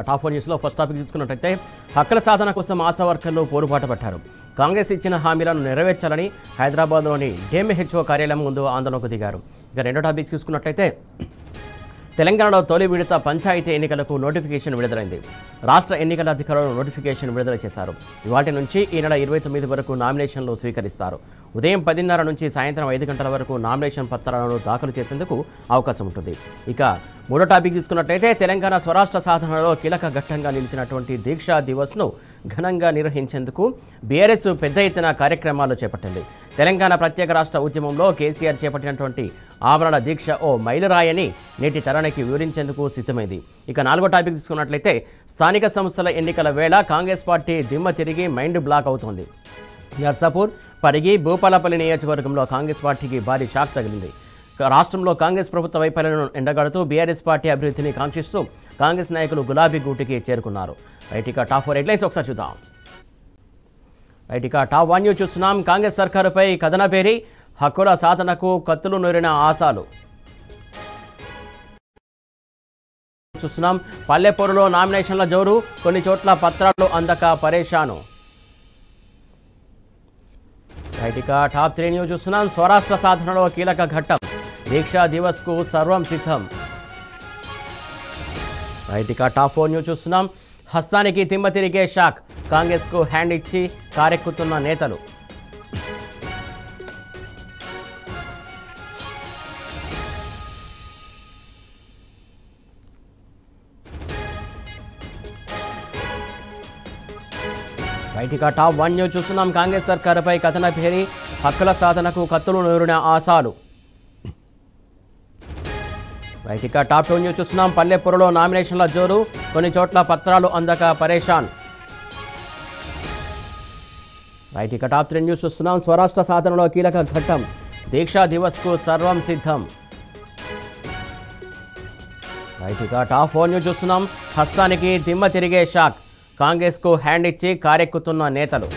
Top 4 న్యూస్లో first topic తీసుకున్నట్లయితే హక్కుల సాధన కోసం ఆశా వర్కర్లు పోరుబాట పట్టారు. కాంగ్రెస్ ఇచ్చిన హామీలను నెరవేర్చాలని హైదరాబాద్లోని డిఎంహెచ్ఓ కార్యాలయం ముందు ఆందోళనకు దిగారు. ఇక రెండో టాపిక్ తీసుకున్నట్లయితే తెలంగాణలో తొలి విడత పంచాయతీ ఎన్నికలకు నోటిఫికేషన్ విడుదలైంది. రాష్ట్ర ఎన్నికల అధికారులు నోటిఫికేషన్ విడుదల చేశారు. ఇవాటి నుంచి ఈ నెల 29 వరకు నామినేషన్లు స్వీకరిస్తారు. ఉదయం 10:30 నుంచి సాయంత్రం 5 గంటల వరకు నామినేషన్ పత్రాలను దాఖలు చేసేందుకు అవకాశం ఉంటుంది. ఇక మూడో టాపిక్ తీసుకున్నట్లయితే తెలంగాణ స్వరాష్ట్ర సాధనలో కీలక ఘట్టంగా నిలిచినటువంటి దీక్షా దివస్ను ఘనంగా నిర్వహించేందుకు బీఆర్ఎస్ పెద్ద ఎత్తున కార్యక్రమాలు చేపట్టింది. తెలంగాణ ప్రత్యేక రాష్ట్ర ఉద్యమంలో కేసీఆర్ చేపట్టినటువంటి ఆమరణ దీక్ష ఓ మైలురాయని నేటి తరానికి వివరించేందుకు సిద్ధమైంది. ఇక నాలుగో టాపిక్ తీసుకున్నట్లయితే స్థానిక సంస్థల ఎన్నికల వేళ కాంగ్రెస్ పార్టీ దిమ్మ తిరిగి మైండ్ బ్లాక్ అవుతోంది. నర్సాపూర్, పరిగి, భూపాలపల్లి నియోజకవర్గంలో కాంగ్రెస్ పార్టీకి భారీ షాక్ తగిలింది. రాష్ట్రంలో కాంగ్రెస్ ప్రభుత్వ వైఫల్యాలను ఎండగడుతూ బీఆర్ఎస్ పార్టీ అభివృద్ధిని కాంక్షిస్తూ కాంగ్రెస్ నాయకులు గులాబీ గూటికి చేరుకున్నారు. రైట్, ఇక టాప్ 4 హెడ్లైన్స్ ఒకసారి చూద్దాం. రైట్, ఇక టాప్ 1 న్యూస్ చూస్తున్నాం. కాంగ్రెస్ సర్కారుపై కథన పేరి హక్కుల సాధనకు కత్తులు నూరిన ఆశాలు చూస్తున్నాం. పల్లెపూరులో నామినేషన్ల జోరు, కొన్ని చోట్ల పత్రాలు అందక పరేషాను. రైట్, ఇక టాప్ 3 న్యూస్ చూస్తున్నాం. స్వరాష్ట్ర సాధనలో కీలక ఘట్టం, దీక్షా దివస్కు సర్వం సిద్ధం. రైట్, ఇక టాప్ 4 న్యూస్ చూస్తున్నాం. హస్తానికి తిమ్మ తిరిగే షాక్, కాంగ్రెస్కు హ్యాండ్ ఇచ్చి కారెక్కుతున్న నేతలు. రైట్, ఇక టాప్ 1 న్యూస్ చూస్తున్నాం. కాంగ్రెస్ సర్కారుపై కథన పేరి హక్కుల సాధనకు కత్తులు నూరిన ఆశాలు. రైట్, ఇక టాప్ 2 న్యూస్ చూస్తున్నాం. పల్లెపూరులో నామినేషన్ల జోరు, కొన్ని చోట్ల పత్రాలు అందక పరేషాన్. రైట్, ఇక టాప్ 3 న్యూస్ చూస్తున్నాం. స్వరాష్ట్ర సాధనలో కీలక ఘట్టం, దీక్షా దివస్కు సర్వం సిద్ధం. రైట్, ఇక టాప్ 4 న్యూస్ చూస్తున్నాం. హస్తానికి దిమ్మ తిరిగే షాక్, కాంగ్రెస్కు హ్యాండ్ ఇచ్చి కారెక్కుతున్న నేతలు.